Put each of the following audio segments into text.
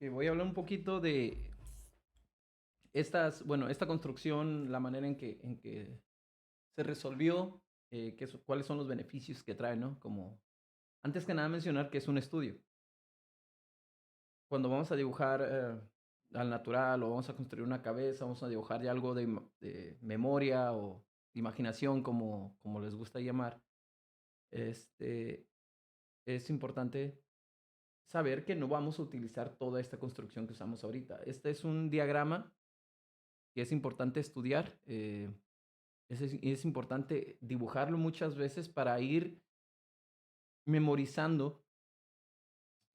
Voy a hablar un poquito de esta construcción, la manera en que se resolvió, cuáles son los beneficios que trae, ¿no? Como, antes que nada mencionar que es un estudio. Cuando vamos a dibujar al natural o vamos a construir una cabeza, vamos a dibujar ya algo de memoria o imaginación, como les gusta llamar, este, es importante saber que no vamos a utilizar toda esta construcción que usamos ahorita. Este es un diagrama que es importante estudiar. Es importante dibujarlo muchas veces para ir memorizando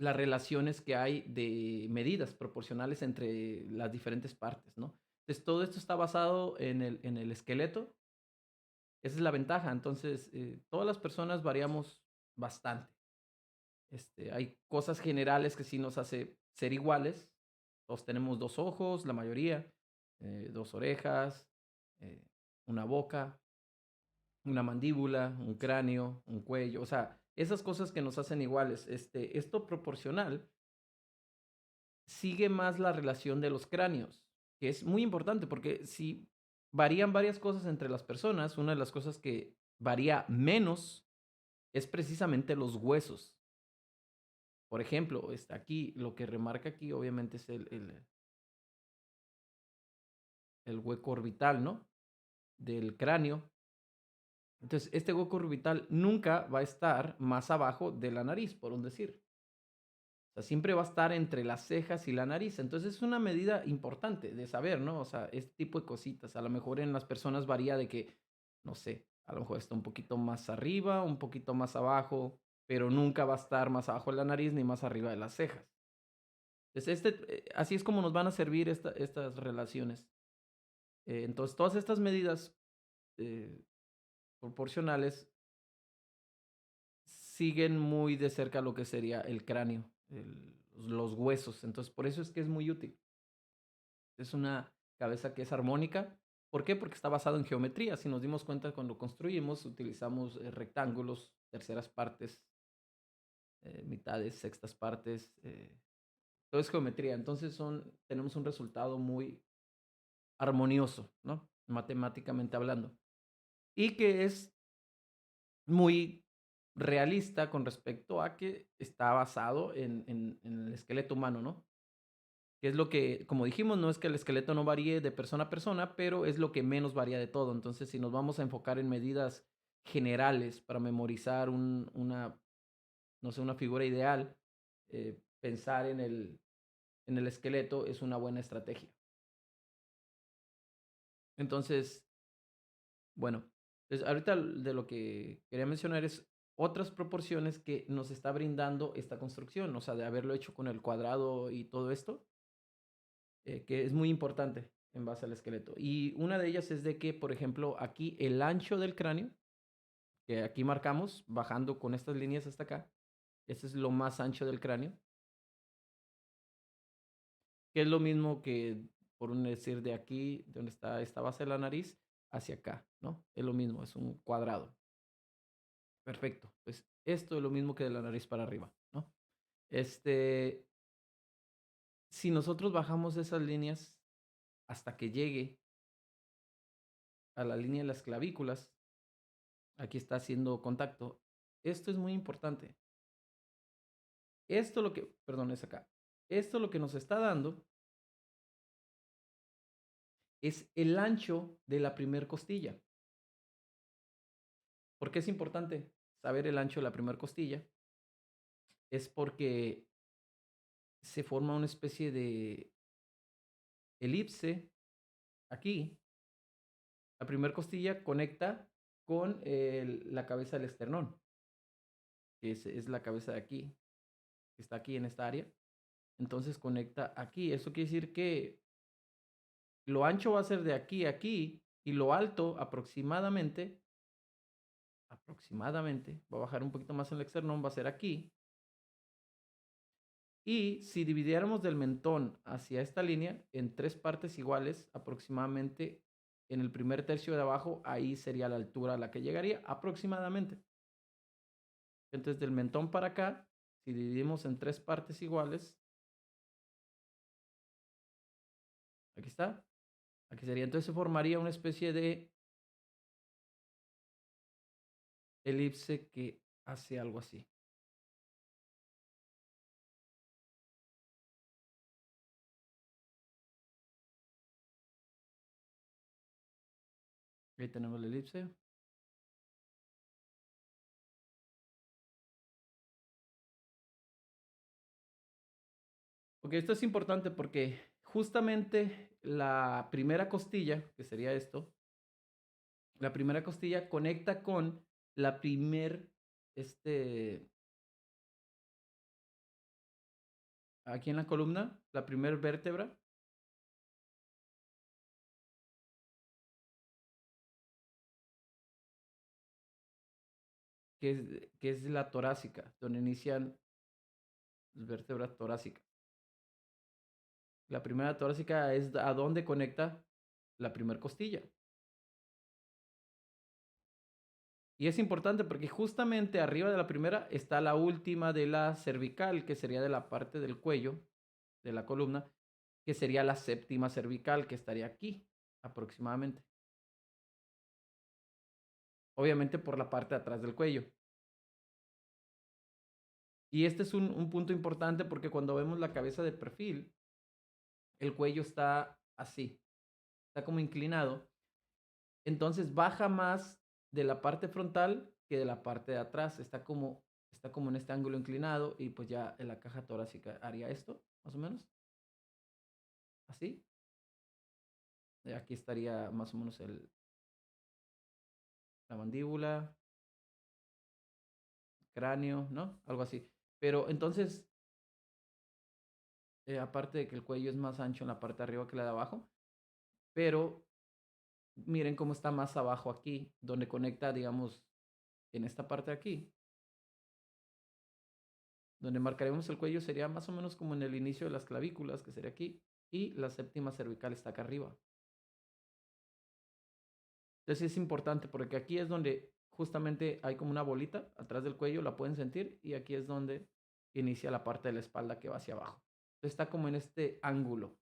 las relaciones que hay de medidas proporcionales entre las diferentes partes, ¿no? Entonces, todo esto está basado en el esqueleto. Esa es la ventaja. Entonces, todas las personas variamos bastante. Hay cosas generales que sí nos hace ser iguales. Todos tenemos dos ojos, la mayoría, dos orejas, eh, una boca, una mandíbula, un cráneo, un cuello, o sea, esas cosas que nos hacen iguales. Esto proporcional sigue más la relación de los cráneos, que es muy importante porque si varían varias cosas entre las personas, una de las cosas que varía menos es precisamente los huesos. Por ejemplo, aquí, lo que remarca aquí obviamente es el hueco orbital, ¿no? Del cráneo. Entonces, este hueco orbital nunca va a estar más abajo de la nariz, por un decir. O sea, siempre va a estar entre las cejas y la nariz. Entonces es una medida importante de saber, ¿no? O sea, este tipo de cositas. A lo mejor en las personas varía de que, no sé, a lo mejor está un poquito más arriba, un poquito más abajo, pero nunca va a estar más abajo de la nariz ni más arriba de las cejas. Entonces, así es como nos van a servir estas relaciones. Entonces, todas estas medidas eh, proporcionales siguen muy de cerca lo que sería el cráneo, los huesos. Entonces, por eso es que es muy útil. Es una cabeza que es armónica. ¿Por qué? Porque está basado en geometría. Si nos dimos cuenta cuando construimos, utilizamos rectángulos, terceras partes, mitades, sextas partes. Todo es geometría. Entonces tenemos un resultado muy armonioso, ¿no? Matemáticamente hablando. Y que es muy realista con respecto a que está basado en el esqueleto humano, ¿no? Que es lo que, como dijimos, no es que el esqueleto no varíe de persona a persona, pero es lo que menos varía de todo. Entonces, si nos vamos a enfocar en medidas generales para memorizar no sé, una figura ideal, pensar en el esqueleto es una buena estrategia. Entonces, bueno, pues ahorita de lo que quería mencionar es otras proporciones que nos está brindando esta construcción, o sea, de haberlo hecho con el cuadrado y todo esto, que es muy importante en base al esqueleto. Y una de ellas es de que, por ejemplo, aquí el ancho del cráneo, que aquí marcamos, bajando con estas líneas hasta acá, este es lo más ancho del cráneo, que es lo mismo que, por un decir, de aquí, de donde está esta base de la nariz, hacia acá, ¿no? Es lo mismo, es un cuadrado. Perfecto. Pues esto es lo mismo que de la nariz para arriba, ¿no? Este, si nosotros bajamos esas líneas hasta que llegue a la línea de las clavículas, aquí está haciendo contacto. Esto es muy importante. Perdón, es acá. Esto lo que nos está dando es el ancho de la primer costilla. ¿Por qué es importante saber el ancho de la primer costilla? Es porque se forma una especie de elipse aquí. La primer costilla conecta con la cabeza del esternón, que es la cabeza de aquí, que está aquí en esta área. Entonces conecta aquí. Eso quiere decir que lo ancho va a ser de aquí a aquí y lo alto aproximadamente, va a bajar un poquito más en el externón, va a ser aquí. Y si dividiéramos del mentón hacia esta línea en tres partes iguales, aproximadamente en el primer tercio de abajo, ahí sería la altura a la que llegaría, aproximadamente. Entonces, del mentón para acá, si dividimos en tres partes iguales, Aquí está. Aquí sería. Entonces se formaría una especie de elipse que hace algo así. Ahí tenemos la elipse. Ok, esto es importante porque justamente la primera costilla, que sería esto, la primera costilla conecta con la primer, este, aquí en la columna, la primer vértebra, que es la torácica, donde inician las vértebras torácicas. La primera torácica es a donde conecta la primera costilla. Y es importante porque justamente arriba de la primera está la última de la cervical, que sería de la parte del cuello, de la columna, que sería la séptima cervical, que estaría aquí aproximadamente. Obviamente por la parte de atrás del cuello. Y este es un punto importante porque cuando vemos la cabeza de perfil, el cuello está así, está como inclinado. Entonces baja más de la parte frontal que de la parte de atrás. Está como en este ángulo inclinado y pues ya en la caja torácica haría esto, más o menos, así. Aquí estaría más o menos la mandíbula, cráneo, ¿no? Algo así. Pero entonces, aparte de que el cuello es más ancho en la parte de arriba que la de abajo, pero miren cómo está más abajo aquí, donde conecta, digamos, en esta parte de aquí, donde marcaremos el cuello sería más o menos como en el inicio de las clavículas, que sería aquí, y la séptima cervical está acá arriba. Entonces es importante porque aquí es donde justamente hay como una bolita atrás del cuello, la pueden sentir, y aquí es donde inicia la parte de la espalda que va hacia abajo. Entonces está como en este ángulo.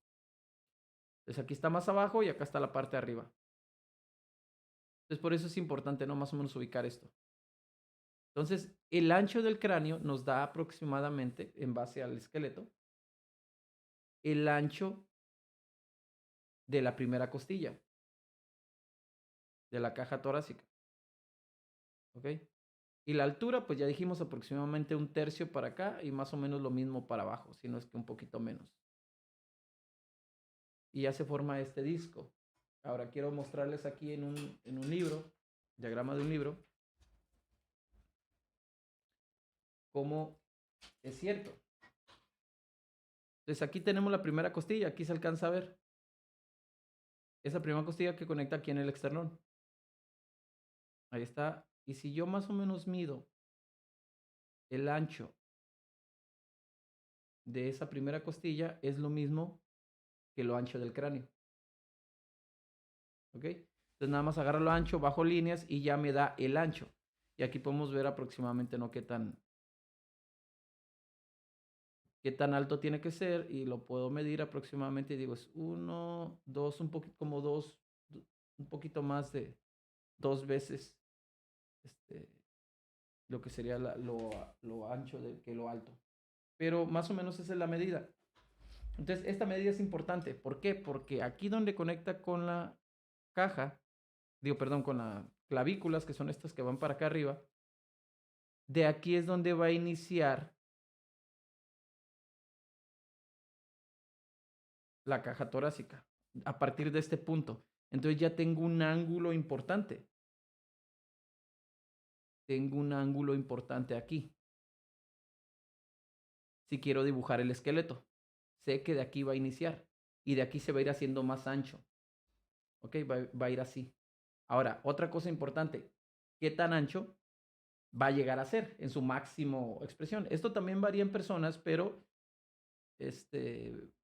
Entonces aquí está más abajo y acá está la parte de arriba. Entonces por eso es importante, ¿no? Más o menos ubicar esto. Entonces el ancho del cráneo nos da aproximadamente, en base al esqueleto, el ancho de la primera costilla, de la caja torácica. ¿Ok? Y la altura, pues ya dijimos aproximadamente un tercio para acá y más o menos lo mismo para abajo, si no es que un poquito menos. Y ya se forma este disco. Ahora quiero mostrarles aquí en un libro, diagrama de un libro, cómo es cierto. Entonces aquí tenemos la primera costilla, aquí se alcanza a ver. Esa primera costilla que conecta aquí en el externón. Ahí está. Y si yo más o menos mido el ancho de esa primera costilla, es lo mismo que lo ancho del cráneo. ¿Ok? Entonces nada más agarro lo ancho, bajo líneas y ya me da el ancho. Y aquí podemos ver aproximadamente, ¿no? Qué tan alto tiene que ser y lo puedo medir aproximadamente. Y digo, es uno, dos, un poquito como dos, un poquito más de 2 veces este, lo que sería lo ancho que lo alto. Pero más o menos esa es la medida. Entonces, esta medida es importante. ¿Por qué? Porque aquí donde conecta con la caja, digo, perdón, con las clavículas, que son estas que van para acá arriba, de aquí es donde va a iniciar la caja torácica, a partir de este punto. Entonces ya tengo un ángulo importante. Tengo un ángulo importante aquí. Si quiero dibujar el esqueleto, sé que de aquí va a iniciar y de aquí se va a ir haciendo más ancho. ¿Ok? Va a ir así. Ahora, otra cosa importante, ¿qué tan ancho va a llegar a ser en su máximo expresión? Esto también varía en personas, pero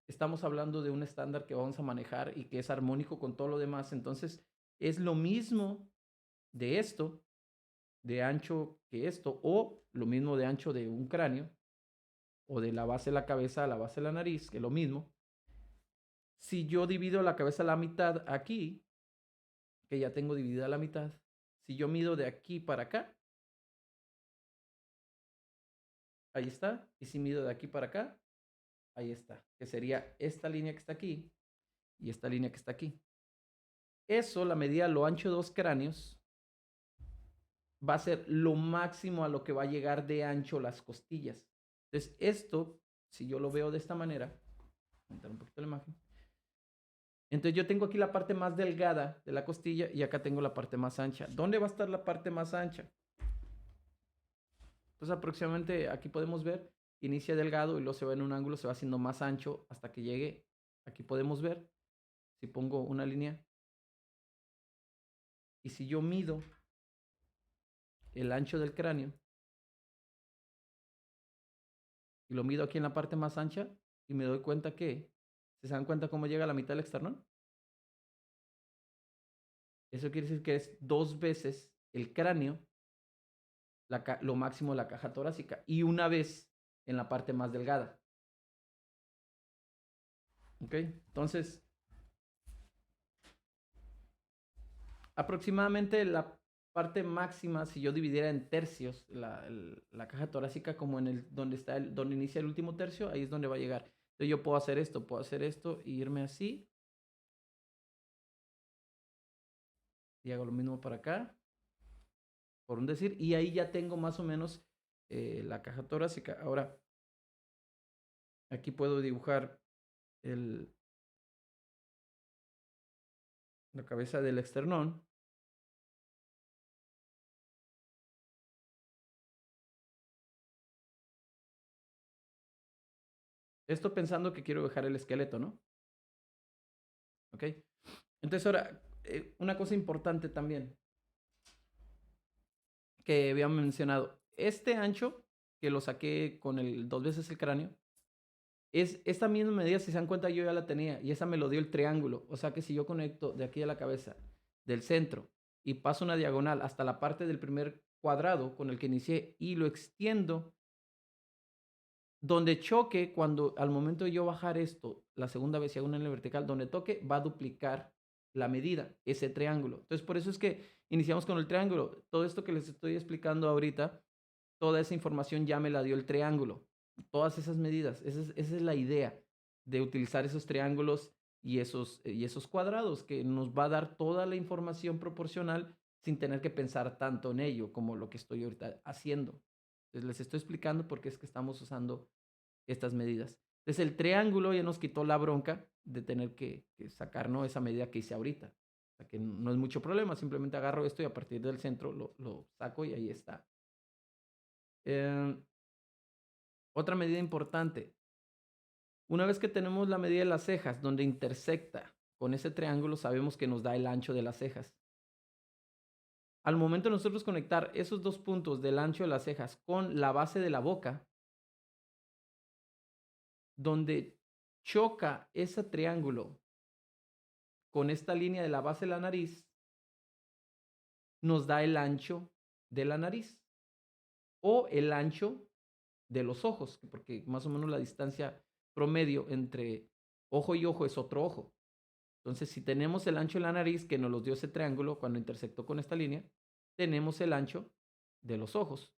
estamos hablando de un estándar que vamos a manejar y que es armónico con todo lo demás. Entonces, es lo mismo de esto, de ancho que esto, o lo mismo de ancho de un cráneo, o de la base de la cabeza a la base de la nariz, que es lo mismo, Si yo divido la cabeza a la mitad aquí, que ya tengo dividida la mitad, si yo mido de aquí para acá, ahí está. Y si mido de aquí para acá, ahí está. Que sería esta línea que está aquí y esta línea que está aquí. Eso, la medida lo ancho de dos cráneos, va a ser lo máximo a lo que va a llegar de ancho las costillas. Entonces, esto, si yo lo veo de esta manera, aumentar un poquito la imagen. Entonces, yo tengo aquí la parte más delgada de la costilla y acá tengo la parte más ancha. ¿Dónde va a estar la parte más ancha? Entonces, aproximadamente aquí podemos ver, inicia delgado y luego se va en un ángulo, se va haciendo más ancho hasta que llegue. Aquí podemos ver, si pongo una línea, y si yo mido el ancho del cráneo y lo mido aquí en la parte más ancha y me doy cuenta que, ¿se dan cuenta cómo llega a la mitad del esternón? Eso quiere decir que es 2 veces el cráneo, lo máximo de la caja torácica, y una vez en la parte más delgada. ¿Ok? Entonces, aproximadamente la parte máxima, si yo dividiera en tercios la caja torácica, como en el donde está donde inicia el último tercio, ahí es donde va a llegar. Entonces yo puedo hacer esto y irme así. Y hago lo mismo para acá, por un decir, y ahí ya tengo más o menos la caja torácica. Ahora, aquí puedo dibujar el, la cabeza del esternón. Esto pensando que quiero dejar el esqueleto, ¿no? ¿Ok? Entonces ahora, una cosa importante también que habíamos mencionado. Este ancho, que lo saqué con el 2 veces el cráneo, es esta misma medida, si se dan cuenta, yo ya la tenía y esa me lo dio el triángulo. O sea que si yo conecto de aquí a la cabeza, del centro, y paso una diagonal hasta la parte del primer cuadrado con el que inicié y lo extiendo, donde choque, cuando al momento de yo bajar esto, la segunda vez si hago una línea vertical, donde toque, va a duplicar la medida, ese triángulo. Entonces, por eso es que iniciamos con el triángulo. Todo esto que les estoy explicando ahorita, toda esa información ya me la dio el triángulo. Todas esas medidas. Esa es la idea de utilizar esos triángulos y esos cuadrados, que nos va a dar toda la información proporcional sin tener que pensar tanto en ello como lo que estoy ahorita haciendo. Entonces, les estoy explicando por qué es que estamos usando estas medidas. Entonces, el triángulo ya nos quitó la bronca de tener que sacar, ¿no?, esa medida que hice ahorita. O sea, que no es mucho problema, simplemente agarro esto y a partir del centro lo saco y ahí está. Eh, Otra medida importante. Una vez que tenemos la medida de las cejas, donde intersecta con ese triángulo, sabemos que nos da el ancho de las cejas. Al momento de nosotros conectar esos dos puntos del ancho de las cejas con la base de la boca, donde choca ese triángulo con esta línea de la base de la nariz, nos da el ancho de la nariz o el ancho de los ojos, porque más o menos la distancia promedio entre ojo y ojo es otro ojo. Entonces, si tenemos el ancho de la nariz que nos los dio ese triángulo cuando intersectó con esta línea, tenemos el ancho de los ojos.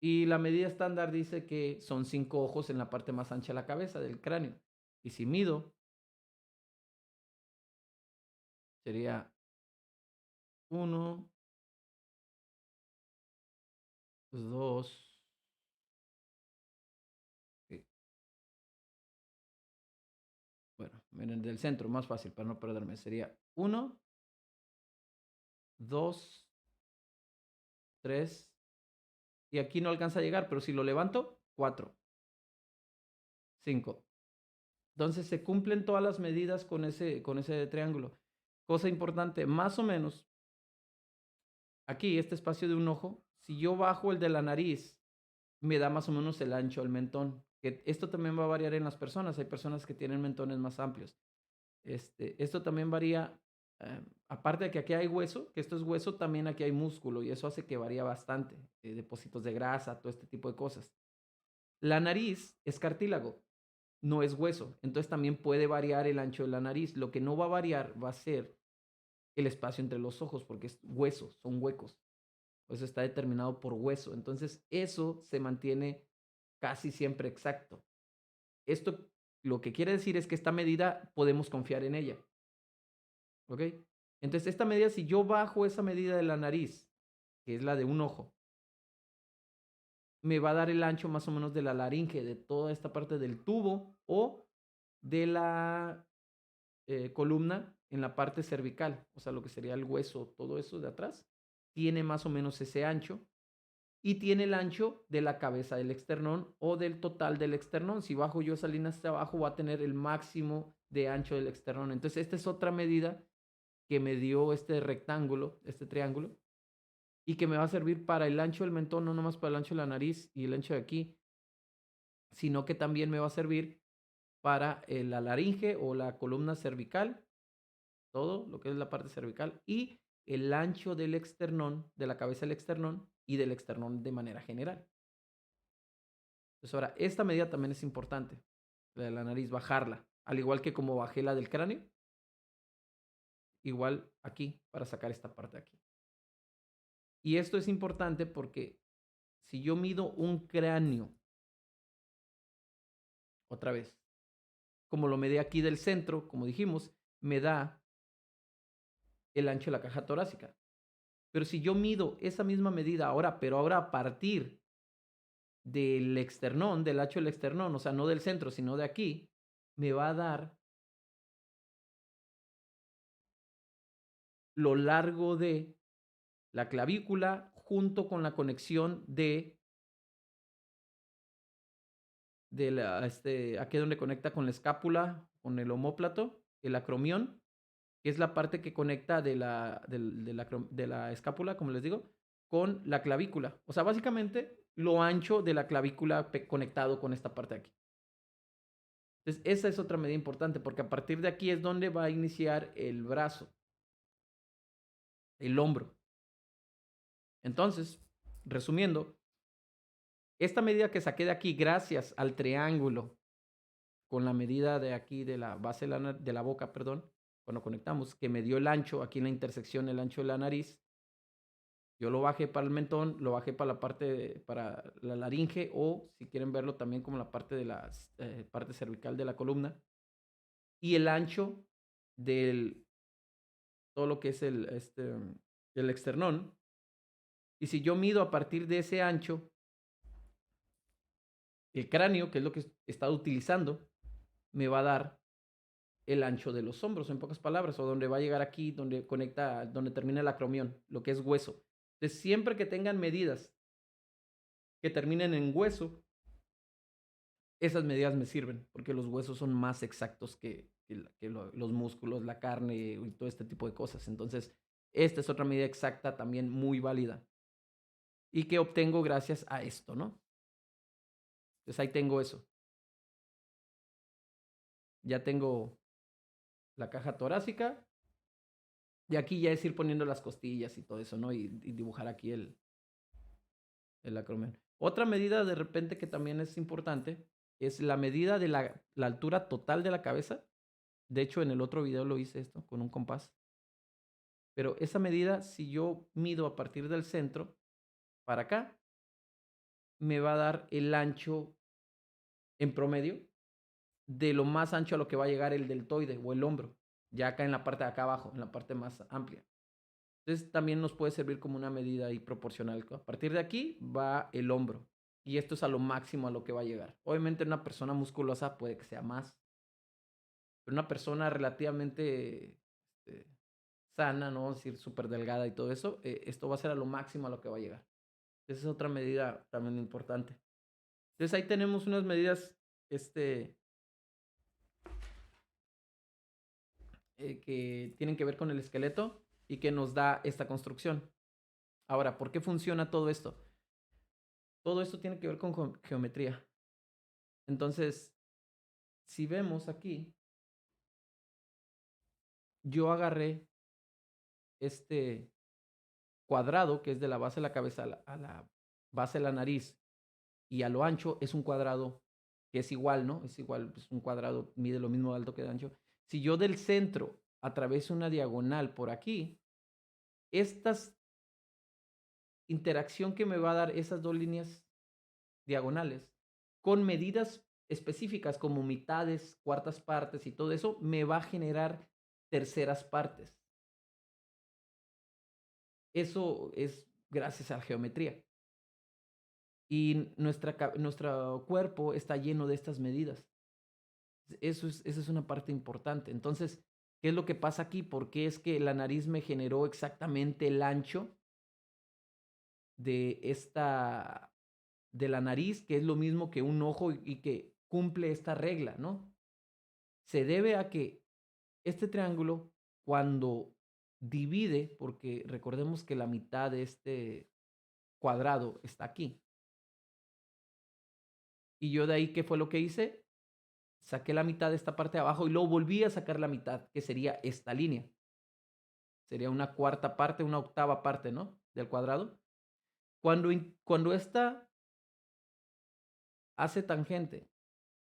Y la medida estándar dice que son 5 ojos en la parte más ancha de la cabeza, del cráneo. Y si mido, sería 1, 2, bueno, miren, del centro, más fácil para no perderme. Sería 1, 2, 3, y aquí no alcanza a llegar, pero si lo levanto, 4, 5. Entonces se cumplen todas las medidas con ese triángulo. Cosa importante, más o menos, aquí, este espacio de un ojo, si yo bajo el de la nariz, me da más o menos el ancho del mentón. Que esto también va a variar en las personas. Hay personas que tienen mentones más amplios. Esto también varía, aparte de que aquí hay hueso, que esto es hueso, también aquí hay músculo y eso hace que varía bastante. Depósitos de grasa, todo este tipo de cosas. La nariz es cartílago. no es hueso. Entonces también puede variar el ancho de la nariz. Lo que no va a variar va a ser el espacio entre los ojos, porque es hueso, son huecos. Eso está determinado por hueso. Entonces eso se mantiene casi siempre exacto. Esto lo que quiere decir es que esta medida podemos confiar en ella. ¿Ok? Entonces esta medida, si yo bajo esa medida de la nariz, que es la de un ojo, me va a dar el ancho más o menos de la laringe, de toda esta parte del tubo o de la columna en la parte cervical, o sea, lo que sería el hueso, todo eso de atrás, tiene más o menos ese ancho y tiene el ancho de la cabeza del externón o del total del externón. Si bajo yo esa línea hasta abajo, va a tener el máximo de ancho del externón. Entonces, esta es otra medida que me dio este rectángulo, este triángulo, y que me va a servir para el ancho del mentón, no nomás para el ancho de la nariz y el ancho de aquí, sino que también me va a servir para la laringe o la columna cervical, todo lo que es la parte cervical, y el ancho del externón, de la cabeza del externón y del externón de manera general. Entonces ahora, esta medida también es importante, la de la nariz, bajarla, al igual que como bajé la del cráneo, igual aquí, para sacar esta parte de aquí. Y esto es importante porque si yo mido un cráneo, otra vez, como lo medí aquí del centro, como dijimos, me da el ancho de la caja torácica. Pero si yo mido esa misma medida ahora, pero ahora a partir del externón, del ancho del externón, o sea, no del centro, sino de aquí, me va a dar lo largo de la clavícula junto con la conexión de la, aquí donde conecta con la escápula, con el omóplato, el acromión, que es la parte que conecta de la escápula, como les digo, con la clavícula. O sea, básicamente lo ancho de la clavícula conectado con esta parte de aquí. Entonces, esa es otra medida importante porque a partir de aquí es donde va a iniciar el brazo, el hombro. Entonces, resumiendo, esta medida que saqué de aquí gracias al triángulo con la medida de aquí de la base de la boca, perdón, cuando conectamos, que me dio el ancho, aquí en la intersección, el ancho de la nariz, yo lo bajé para el mentón, lo bajé para la parte, para la laringe o si quieren verlo también como la parte de la parte cervical de la columna y el ancho del todo lo que es el externón. Y si yo mido a partir de ese ancho el cráneo, que es lo que he estado utilizando, me va a dar el ancho de los hombros, en pocas palabras, o donde va a llegar aquí, donde conecta, donde termina el acromión, lo que es hueso. Entonces, siempre que tengan medidas que terminen en hueso, esas medidas me sirven, porque los huesos son más exactos que los músculos, la carne y todo este tipo de cosas. Entonces, esta es otra medida exacta también muy válida y que obtengo gracias a esto, ¿no? Entonces, ahí tengo eso. Ya tengo la caja torácica y aquí ya es ir poniendo las costillas y todo eso, ¿no? Y dibujar aquí el acromion. Otra medida de repente que también es importante es la medida de la altura total de la cabeza. De hecho, en el otro video lo hice esto con un compás. Pero esa medida, si yo mido a partir del centro para acá, me va a dar el ancho en promedio de lo más ancho a lo que va a llegar el deltoide o el hombro, ya acá en la parte de acá abajo, en la parte más amplia. Entonces también nos puede servir como una medida ahí proporcional. A partir de aquí va el hombro y esto es a lo máximo a lo que va a llegar. Obviamente una persona musculosa puede que sea más, pero una persona relativamente sana, ¿no? Es decir, súper delgada y todo eso, esto va a ser a lo máximo a lo que va a llegar. Esa es otra medida también importante. Entonces ahí tenemos unas medidas que tienen que ver con el esqueleto y que nos da esta construcción. Ahora, ¿por qué funciona todo esto? Todo esto tiene que ver con geometría. Entonces, si vemos aquí, yo agarré este cuadrado que es de la base de la cabeza a la base de la nariz y a lo ancho es un cuadrado que es igual, ¿no? Es igual, pues un cuadrado mide lo mismo de alto que de ancho. Si yo del centro atravieso una diagonal por aquí, estas interacción que me va a dar esas 2 líneas diagonales, con medidas específicas como mitades, cuartas partes y todo eso, me va a generar terceras partes. Eso es gracias a la geometría. Y nuestro cuerpo está lleno de estas medidas. Esa es una parte importante. Entonces, ¿qué es lo que pasa aquí? ¿Por qué es que la nariz me generó exactamente el ancho de esta de la nariz, que es lo mismo que un ojo y que cumple esta regla, ¿no? Se debe a que este triángulo, cuando divide, porque recordemos que la mitad de este cuadrado está aquí, y yo de ahí, ¿qué fue lo que hice? Saqué la mitad de esta parte de abajo y luego volví a sacar la mitad, que sería esta línea. Sería una cuarta parte, una octava parte, ¿no? Del cuadrado. Cuando esta hace tangente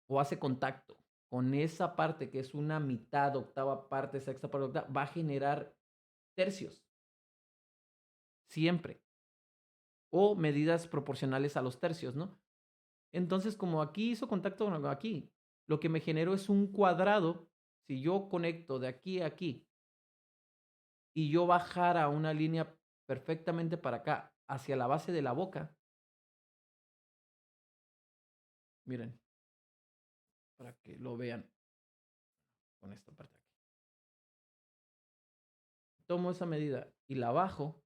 o hace contacto con esa parte que es una mitad, octava parte, sexta parte, octava, va a generar tercios, siempre, o medidas proporcionales a los tercios, ¿no? Entonces, como aquí hizo contacto con aquí, lo que me generó es un cuadrado. Si yo conecto de aquí a aquí y yo bajara una línea perfectamente para acá, hacia la base de la boca, miren, para que lo vean con esta parte aquí. Tomo esa medida y la bajo,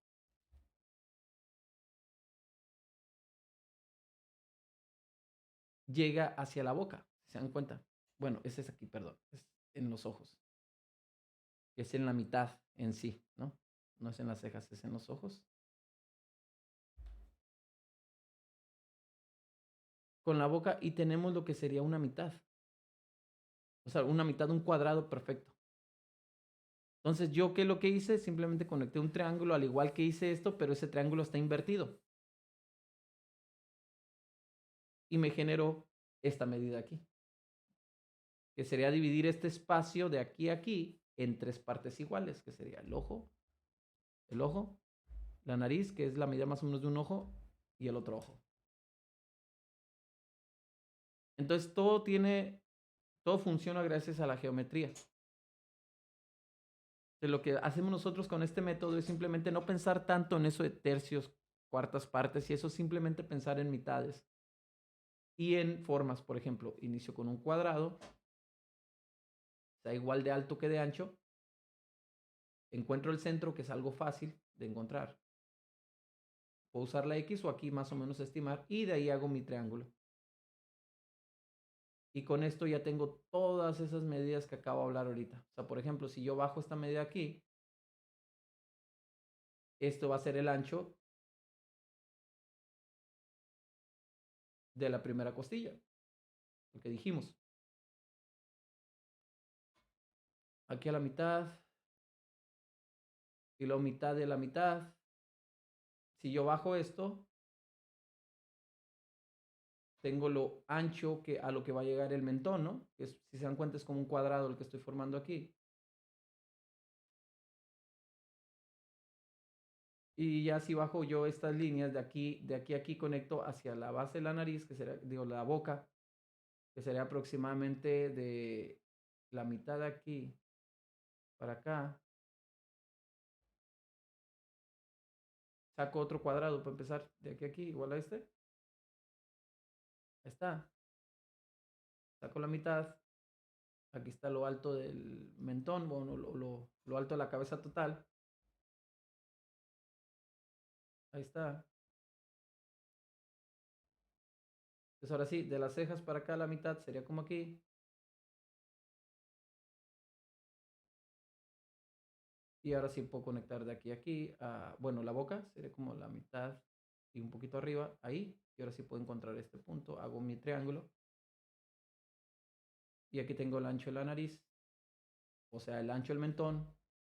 llega hacia la boca, ¿se dan cuenta? Bueno, ese es aquí, perdón, es en los ojos, es en la mitad en sí, ¿no? No es en las cejas, es en los ojos. Con la boca y tenemos lo que sería una mitad. O sea, una mitad de un cuadrado perfecto. Entonces, ¿yo qué es lo que hice? Simplemente conecté un triángulo al igual que hice esto, pero ese triángulo está invertido. Y me generó esta medida aquí, que sería dividir este espacio de aquí a aquí en 3 partes iguales, que sería el ojo, la nariz, que es la medida más o menos de un ojo, y el otro ojo. Entonces, todo funciona gracias a la geometría. De lo que hacemos nosotros con este método es simplemente no pensar tanto en eso de tercios, cuartas partes y eso, simplemente pensar en mitades y en formas. Por ejemplo, inicio con un cuadrado, está igual de alto que de ancho, encuentro el centro, que es algo fácil de encontrar. Puedo usar la X o aquí más o menos estimar y de ahí hago mi triángulo. Y con esto ya tengo todas esas medidas que acabo de hablar ahorita. O sea, por ejemplo, si yo bajo esta medida aquí, esto va a ser el ancho de la primera costilla, lo que dijimos. Aquí a la mitad y la mitad de la mitad. Si yo bajo esto, tengo lo ancho que a lo que va a llegar el mentón, ¿no? Que es, si se dan cuenta, es como un cuadrado el que estoy formando aquí. Y ya si bajo yo estas líneas de aquí a aquí, conecto hacia la base de la nariz, que sería, digo, la boca, que sería aproximadamente de la mitad de aquí para acá. Saco otro cuadrado para empezar de aquí a aquí, igual a este. Ahí está. Saco la mitad. Aquí está lo alto del mentón, bueno, lo alto de la cabeza total. Ahí está. Entonces ahora sí, de las cejas para acá la mitad sería como aquí. Y ahora sí puedo conectar de aquí a aquí. Bueno, la boca sería como la mitad y un poquito arriba, ahí. Y ahora sí puedo encontrar este punto. Hago mi triángulo. Y aquí tengo el ancho de la nariz. O sea, el ancho del mentón.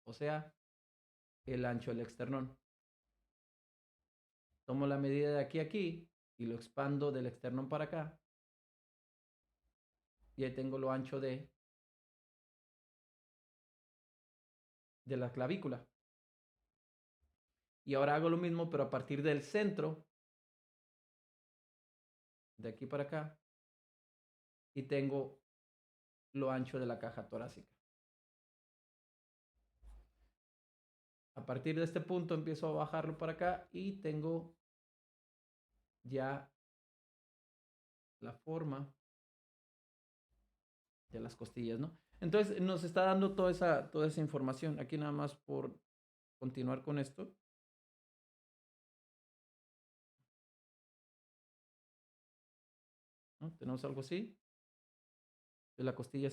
O sea, el ancho del externón. Tomo la medida de aquí a aquí y lo expando del externón para acá. y ahí tengo lo ancho de la clavícula. Y ahora hago lo mismo, pero a partir del centro, de aquí para acá, y tengo lo ancho de la caja torácica. A partir de este punto empiezo a bajarlo para acá y tengo ya la forma de las costillas, ¿no? Entonces nos está dando toda esa información. Aquí nada más por continuar con esto. ¿No? Tenemos algo así. La costilla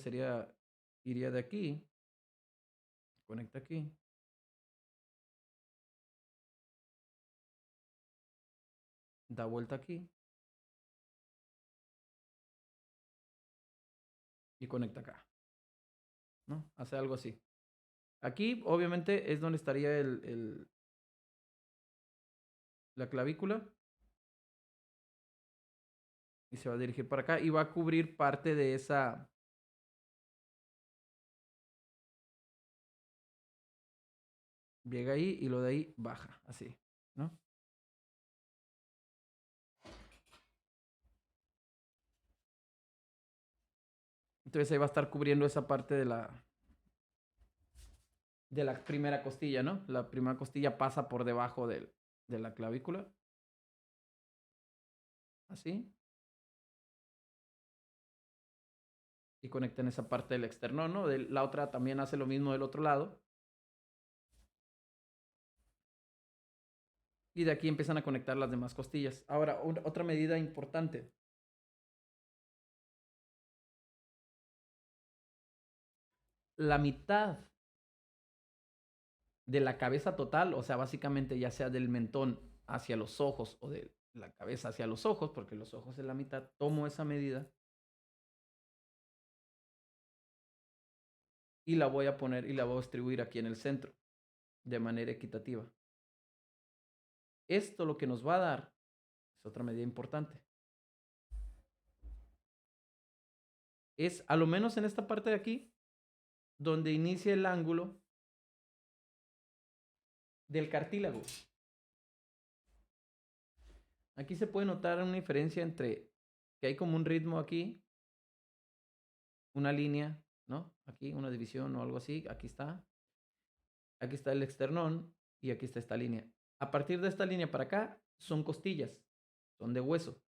iría de aquí, conecta aquí. Da vuelta aquí y conecta acá, ¿no? Hace algo así. Aquí, obviamente, es donde estaría la clavícula y se va a dirigir para acá y va a cubrir parte de esa. Llega ahí y lo de ahí baja, así, ¿no? Entonces ahí va a estar cubriendo esa parte de la primera costilla, ¿no? La primera costilla pasa por debajo de la clavícula. Así. Y conecta en esa parte del externón, ¿no? La otra también hace lo mismo del otro lado. Y de aquí empiezan a conectar las demás costillas. Ahora, otra medida importante. La mitad de la cabeza total, o sea, básicamente ya sea del mentón hacia los ojos o de la cabeza hacia los ojos, porque los ojos es la mitad, tomo esa medida y la voy a poner y la voy a distribuir aquí en el centro de manera equitativa. Esto lo que nos va a dar es otra medida importante. Es a lo menos en esta parte de aquí donde inicia el ángulo del cartílago. Aquí se puede notar una diferencia entre que hay como un ritmo aquí, una línea, ¿no? Aquí una división o algo así, aquí está. Aquí está el externón y aquí está esta línea. A partir de esta línea para acá son costillas, son de hueso.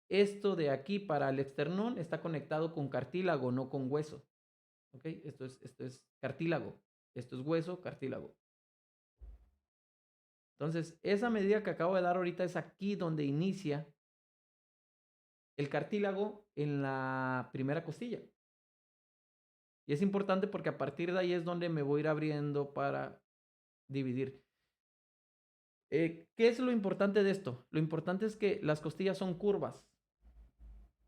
Esto de aquí para el externón está conectado con cartílago, no con hueso. ¿Ok? Esto es cartílago. Esto es hueso, cartílago. Entonces, esa medida que acabo de dar ahorita es aquí donde inicia el cartílago en la primera costilla. Y es importante porque a partir de ahí es donde me voy a ir abriendo para dividir. ¿Qué es lo importante de esto? Lo importante es que las costillas son curvas.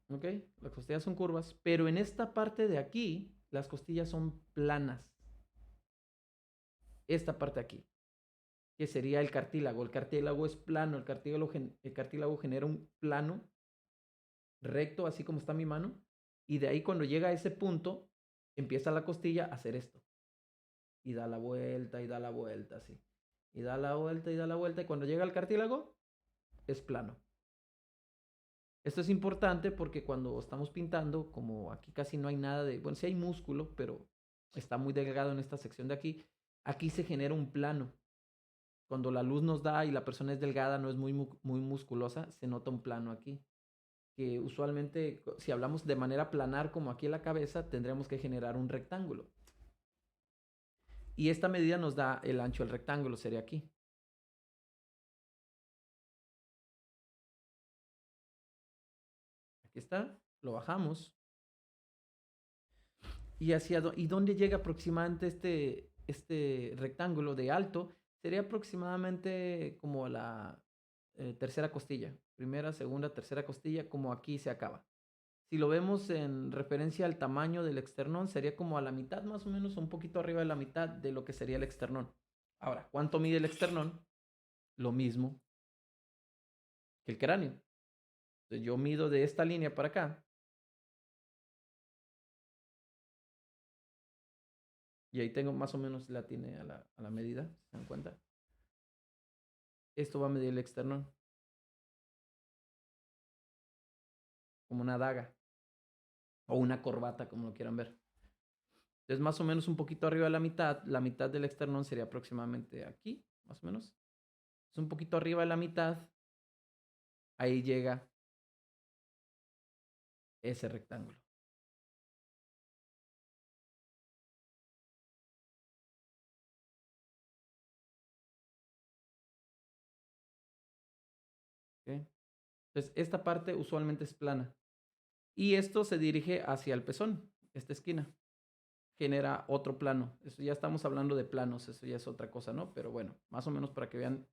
¿Ok? Las costillas son curvas, pero en esta parte de aquí, las costillas son planas. Esta parte de aquí, que sería el cartílago. El cartílago es plano, el cartílago genera un plano recto, así como está mi mano, y de ahí cuando llega a ese punto, empieza la costilla a hacer esto. Y da la vuelta, y da la vuelta, así. Y da la vuelta, y da la vuelta, y cuando llega al cartílago, es plano. Esto es importante porque cuando estamos pintando, como aquí casi no hay nada de, bueno, sí hay músculo, pero está muy delgado en esta sección de aquí, aquí se genera un plano. Cuando la luz nos da y la persona es delgada, no es muy musculosa, se nota un plano aquí. Que usualmente, si hablamos de manera planar como aquí en la cabeza, tendremos que generar un rectángulo. Y esta medida nos da el ancho del rectángulo, sería aquí. Aquí está, lo bajamos. ¿Y dónde llega aproximadamente este rectángulo de alto? Sería aproximadamente como la tercera costilla. Primera, segunda, tercera costilla, como aquí se acaba. Si lo vemos en referencia al tamaño del externón, sería como a la mitad más o menos, un poquito arriba de la mitad de lo que sería el externón. Ahora, ¿cuánto mide el externón? Lo mismo que el cráneo. Entonces yo mido de esta línea para acá Y ahí tengo más o menos la tiene a la medida, ¿se dan cuenta? Esto va a medir el externón, como una daga o una corbata, como lo quieran ver. Entonces, más o menos un poquito arriba de la mitad del externón sería aproximadamente aquí, más o menos. Es un poquito arriba de la mitad, ahí llega ese rectángulo. ¿Ok? Entonces, esta parte usualmente es plana. Y esto se dirige hacia el pezón, esta esquina. Genera otro plano. Eso ya estamos hablando de planos, eso ya es otra cosa, ¿no? Pero bueno, más o menos para que vean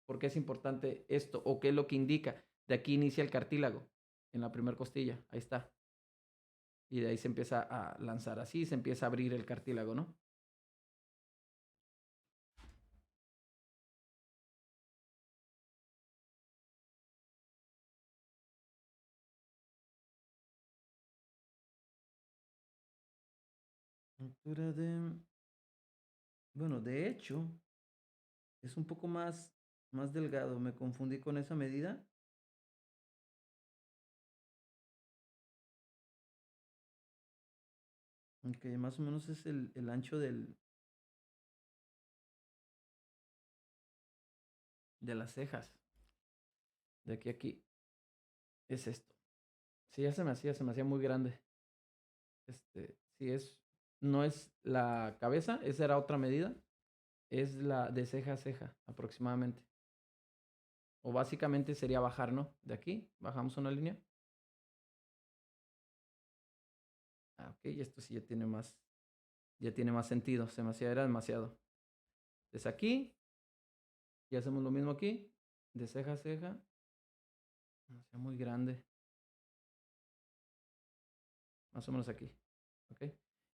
por qué es importante esto o qué es lo que indica. De aquí inicia el cartílago, en la primera costilla, ahí está. Y de ahí se empieza a lanzar así, se empieza a abrir el cartílago, ¿no? Altura de... Bueno, de hecho, es un poco más delgado. Me confundí con esa medida. Aunque más o menos es el ancho de las cejas. De aquí a aquí. Es esto. Sí, ya se me hacía muy grande. Sí es, no es la cabeza, esa era otra medida. Es la de ceja a ceja, aproximadamente. O básicamente sería bajar, ¿no? De aquí, bajamos una línea. Ah, ok, y esto sí ya tiene más sentido. Se me hacía, era demasiado. Desde aquí, y hacemos lo mismo aquí. De ceja a ceja. Se me hacía muy grande. Más o menos aquí. ¿Ok?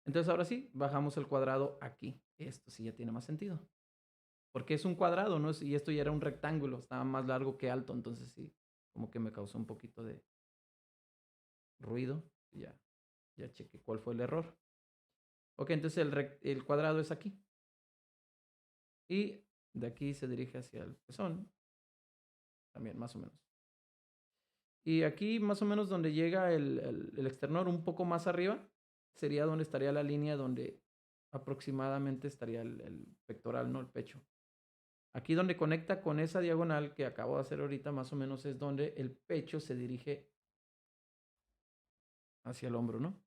Entonces ahora sí, bajamos el cuadrado aquí. Esto sí ya tiene más sentido. Porque es un cuadrado, ¿no? Y esto ya era un rectángulo. Estaba más largo que alto. Entonces sí, como que me causó un poquito de ruido. Ya chequé cuál fue el error. Ok, entonces el cuadrado es aquí. Y de aquí se dirige hacia el pezón. También, más o menos. Y aquí, más o menos, donde llega el externor, un poco más arriba, sería donde estaría la línea donde aproximadamente estaría el pectoral, ¿no? El pecho. Aquí donde conecta con esa diagonal que acabo de hacer ahorita, más o menos es donde el pecho se dirige hacia el hombro, ¿no?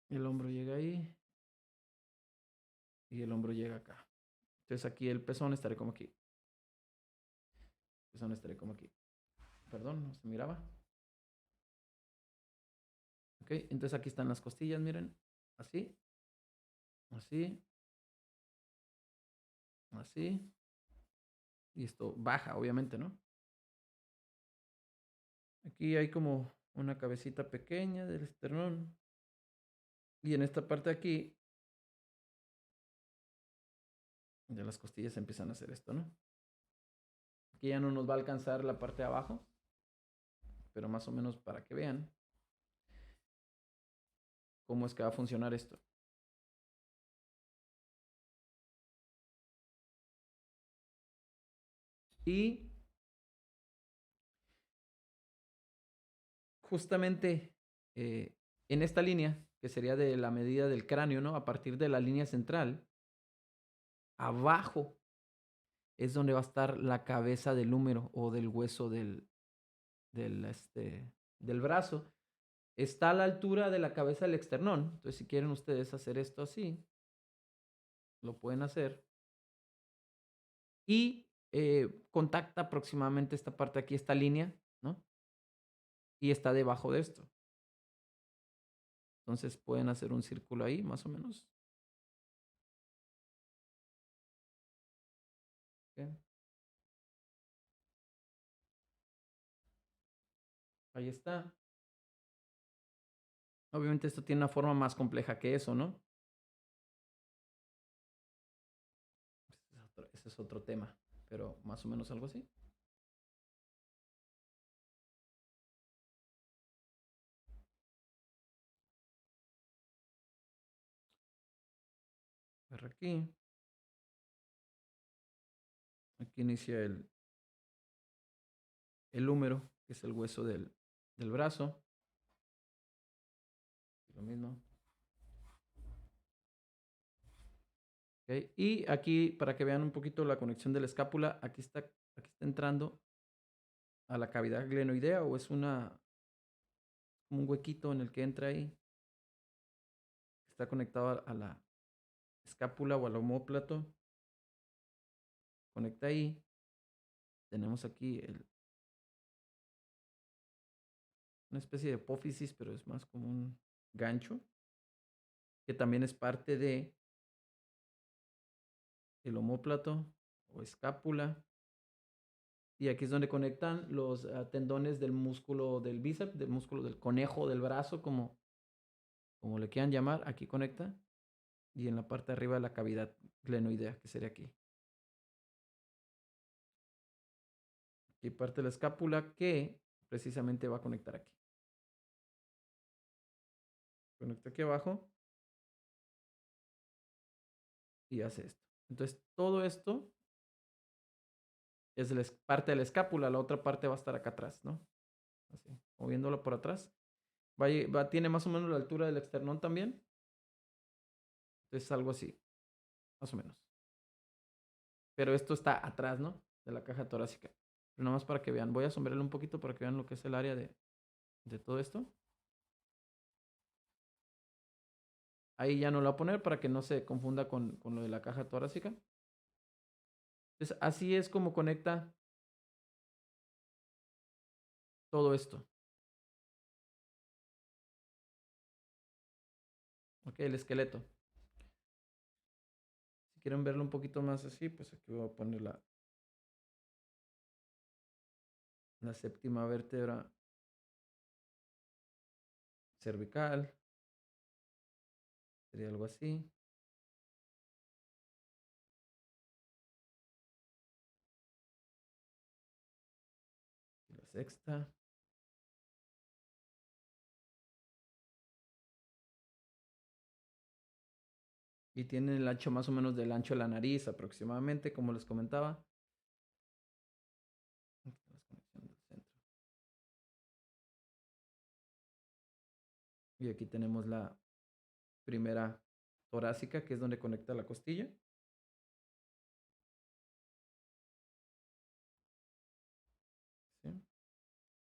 El hombro llega ahí y el hombro llega acá. Entonces aquí el pezón estaría como aquí. El pezón estaría como aquí. Perdón, no se miraba. Ok, entonces aquí están las costillas, miren. Así, así, así. Y esto baja, obviamente, ¿no? Aquí hay como una cabecita pequeña del esternón. Y en esta parte de aquí, de las costillas empiezan a hacer esto, ¿no? Aquí ya no nos va a alcanzar la parte de abajo, pero más o menos para que vean cómo es que va a funcionar esto. Y justamente en esta línea, que sería de la medida del cráneo, ¿no? A partir de la línea central, abajo es donde va a estar la cabeza del húmero o del hueso del brazo. Está a la altura de la cabeza del externón. Entonces, si quieren ustedes hacer esto así, lo pueden hacer. Y contacta aproximadamente esta parte aquí, esta línea, ¿no? Y está debajo de esto. Entonces pueden hacer un círculo ahí, más o menos. ¿Ok? Ahí está. Obviamente esto tiene una forma más compleja que eso, ¿no? Ese es otro tema. pero más o menos algo así. Ver aquí. Aquí inicia el húmero, que es el hueso del brazo. Lo mismo. Okay. Y aquí, para que vean un poquito la conexión de la escápula, aquí está entrando a la cavidad glenoidea, o es como un huequito en el que entra ahí. Está conectado a la escápula o al omóplato. Conecta ahí. Tenemos aquí una especie de apófisis, pero es más como un gancho, que también es parte de el omóplato o escápula. Y aquí es donde conectan los tendones del músculo del bíceps, del músculo del conejo del brazo, como le quieran llamar. Aquí conecta. Y en la parte de arriba de la cavidad glenoidea, que sería aquí. Aquí parte de la escápula que precisamente va a conectar aquí. Conecta aquí abajo y hace esto. Entonces, todo esto es parte de la escápula, la otra parte va a estar acá atrás, ¿no? Así, moviéndolo por atrás. Tiene más o menos la altura del esternón también. Entonces, algo así, más o menos. Pero esto está atrás, ¿no? De la caja torácica. Pero nada más para que vean. Voy a sombrearle un poquito para que vean lo que es el área de todo esto. Ahí ya no lo voy a poner para que no se confunda con lo de la caja torácica. Entonces, así es como conecta todo esto. Ok, el esqueleto. Si quieren verlo un poquito más así, pues aquí voy a poner la séptima vértebra cervical. Sería algo así. Y la sexta. Y tiene el ancho más o menos del ancho de la nariz aproximadamente, como les comentaba. Y aquí tenemos la primera torácica, que es donde conecta la costilla. ¿Sí?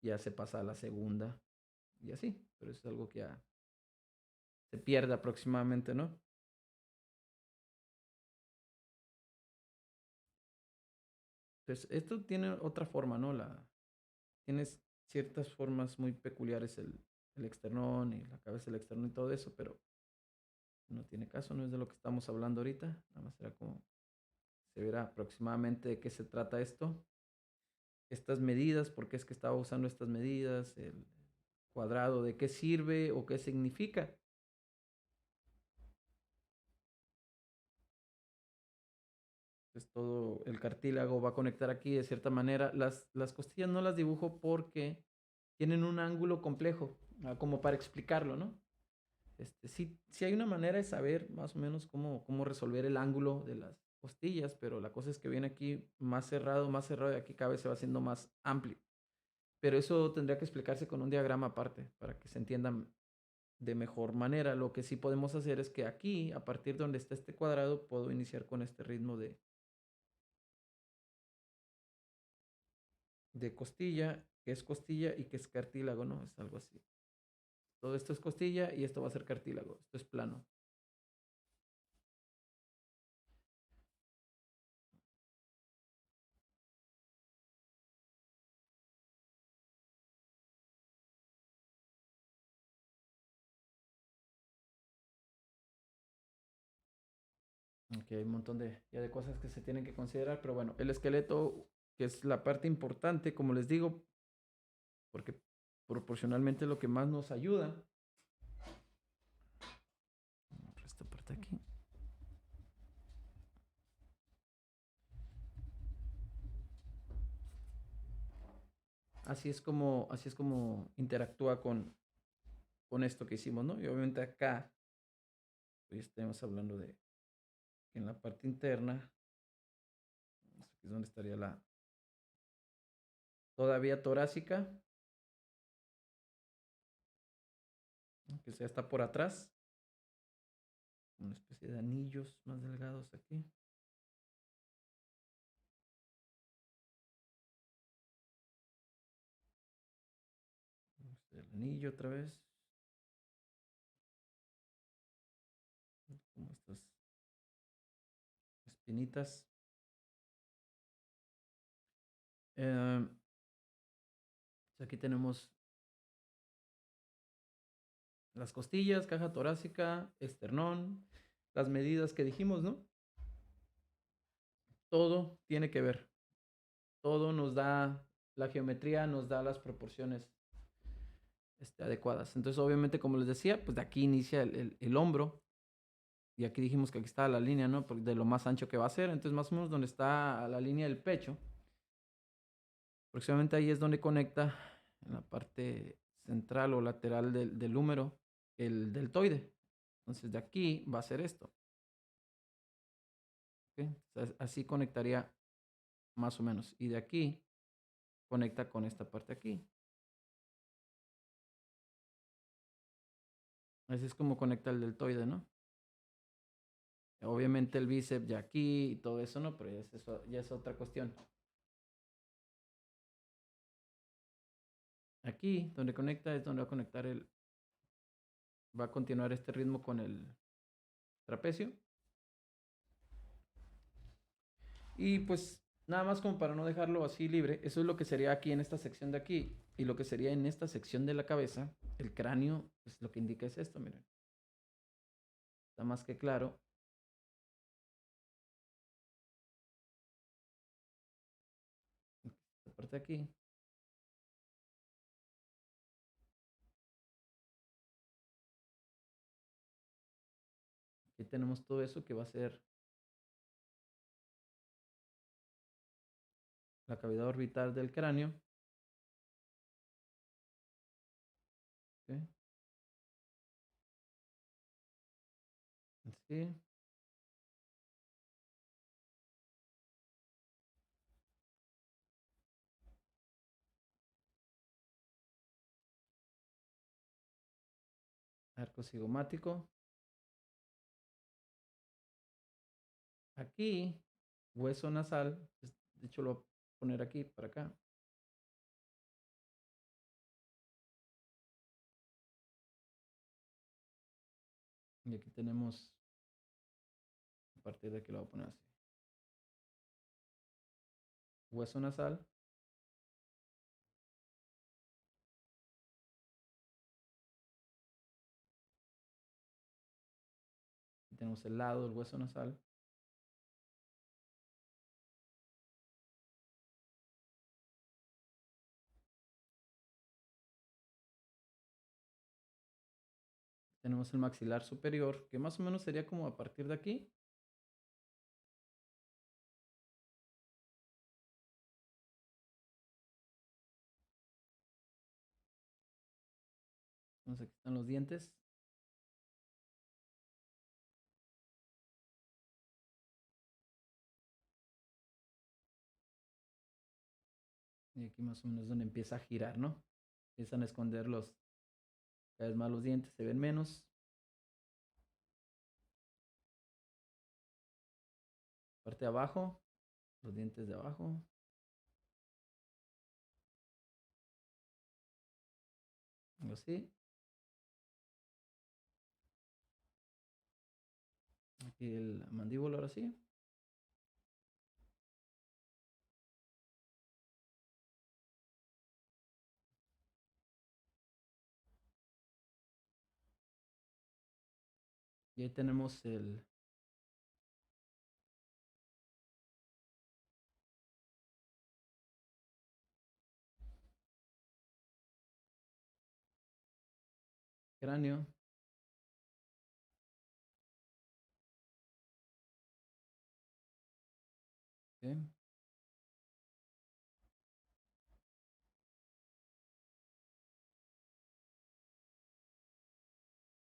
Ya se pasa a la segunda y así, pero eso es algo que ya se pierde aproximadamente, ¿no? Entonces, esto tiene otra forma, ¿no? Tienes ciertas formas muy peculiares el externón y la cabeza del externón y todo eso, pero no tiene caso, no es de lo que estamos hablando ahorita. Nada más será como se verá aproximadamente de qué se trata esto. Estas medidas, por qué es que estaba usando estas medidas, el cuadrado, de qué sirve o qué significa. Entonces todo el cartílago va a conectar aquí de cierta manera. Las costillas no las dibujo porque tienen un ángulo complejo, como para explicarlo, ¿no? Sí hay una manera de saber más o menos cómo resolver el ángulo de las costillas, pero la cosa es que viene aquí más cerrado y aquí cada vez se va haciendo más amplio. Pero eso tendría que explicarse con un diagrama aparte para que se entiendan de mejor manera. Lo que sí podemos hacer es que aquí, a partir de donde está este cuadrado, puedo iniciar con este ritmo de costilla, que es costilla y que es cartílago, ¿no? Es algo así. Todo esto es costilla y esto va a ser cartílago. Esto es plano. Ok, hay un montón de cosas que se tienen que considerar, pero bueno, el esqueleto, que es la parte importante, como les digo, porque proporcionalmente es lo que más nos ayuda. Esta parte aquí. así es como interactúa con esto que hicimos, ¿no? Y obviamente acá, pues estamos hablando de que en la parte interna, aquí es donde estaría la todavía torácica, ¿no? Que ya está por atrás, una especie de anillos más delgados aquí. El anillo otra vez, como estas espinitas. Eh, Aquí tenemos las costillas, caja torácica, esternón, las medidas que dijimos, ¿no? Todo tiene que ver. Todo nos da, la geometría nos da las proporciones adecuadas. Entonces, obviamente, como les decía, pues de aquí inicia el hombro. Y aquí dijimos que aquí está la línea, ¿no? De lo más ancho que va a ser. Entonces, más o menos donde está la línea del pecho, aproximadamente ahí es donde conecta en la parte central o lateral del húmero el deltoide. Entonces, de aquí va a ser esto. ¿Okay? Entonces, así conectaría más o menos. Y de aquí conecta con esta parte aquí. Así es como conecta el deltoide, ¿no? Obviamente el bíceps ya aquí y todo eso, ¿no? Pero ya es otra cuestión. Aquí, donde conecta, es donde va a conectar va a continuar este ritmo con el trapecio. Y pues nada más como para no dejarlo así libre, eso es lo que sería aquí en esta sección de aquí. Y lo que sería en esta sección de la cabeza, el cráneo, pues lo que indica es esto, miren. Está más que claro. Esta parte de aquí. Aquí tenemos todo eso que va a ser la cavidad orbital del cráneo. ¿Okay? Así. Arco cigomático. Aquí, hueso nasal. De hecho, lo voy a poner aquí, para acá. Y aquí tenemos, a partir de aquí lo voy a poner así. Hueso nasal. Aquí tenemos el lado del hueso nasal. Tenemos el maxilar superior, que más o menos sería como a partir de aquí. Entonces aquí están los dientes. Y aquí más o menos es donde empieza a girar, ¿no? Empiezan a esconder cada vez más los dientes, se ven menos. Parte de abajo, los dientes de abajo. Algo así. Aquí el mandíbula ahora sí. Y ahí tenemos el cráneo. ¿Sí?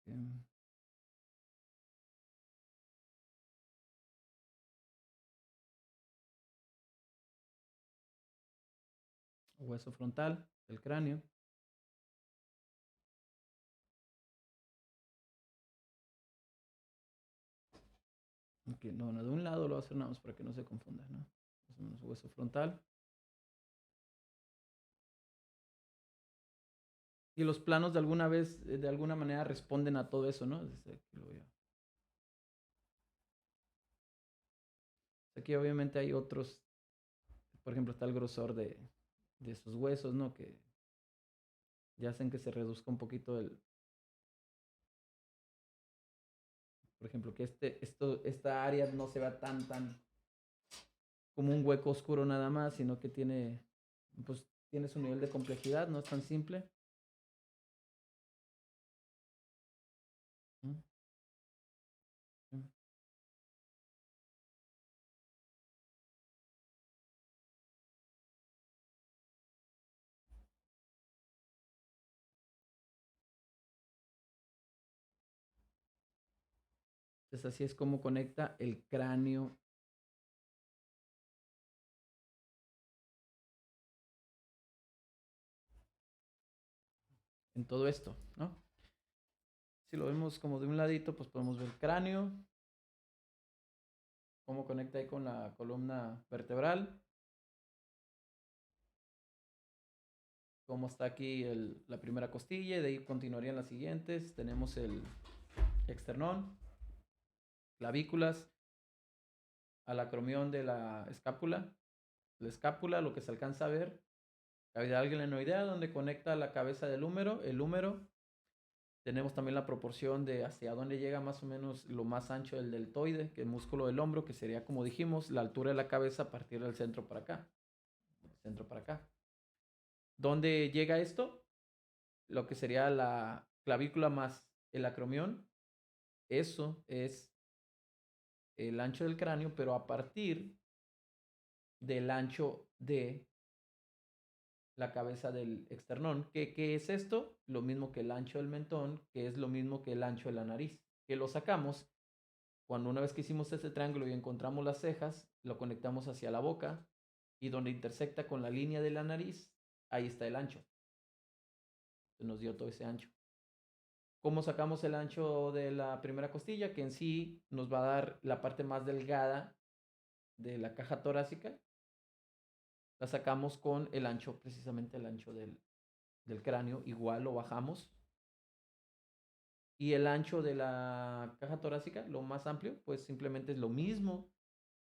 em, hueso frontal del cráneo. Ok, no, no, de un lado lo voy a hacer nada más para que no se confunda, ¿no? Más o menos hueso frontal. Y los planos de alguna vez, de alguna manera responden a todo eso, ¿no? Desde aquí lo veo. Aquí obviamente hay otros, por ejemplo, está el grosor de esos huesos, ¿no? Que ya hacen que se reduzca un poquito por ejemplo, que esta área no se vea tan como un hueco oscuro nada más, sino que pues, tiene su nivel de complejidad, no es tan simple. ¿Mm? ¿Mm? Entonces así es como conecta el cráneo en todo esto, ¿no? Si lo vemos como de un ladito, pues podemos ver el cráneo, cómo conecta ahí con la columna vertebral, cómo está aquí la primera costilla, y de ahí continuarían las siguientes. Tenemos el externón, clavículas, alacromión de la escápula, lo que se alcanza a ver, cavidad glenoidea, donde conecta la cabeza del húmero, el húmero. Tenemos también la proporción de hacia dónde llega más o menos lo más ancho del deltoide, que es el músculo del hombro, que sería, como dijimos, la altura de la cabeza a partir del centro para acá. Centro para acá. ¿Dónde llega esto? Lo que sería la clavícula más el acromión. Eso es el ancho del cráneo, pero a partir del ancho de la cabeza del esternón. ¿Qué es esto? Lo mismo que el ancho del mentón, que es lo mismo que el ancho de la nariz. Que lo sacamos cuando una vez que hicimos este triángulo y encontramos las cejas, lo conectamos hacia la boca y donde intersecta con la línea de la nariz, ahí está el ancho. Se nos dio todo ese ancho. ¿Cómo sacamos el ancho de la primera costilla? Que en sí nos va a dar la parte más delgada de la caja torácica. La sacamos con el ancho, precisamente el ancho del cráneo. Igual lo bajamos. Y el ancho de la caja torácica, lo más amplio, pues simplemente es lo mismo,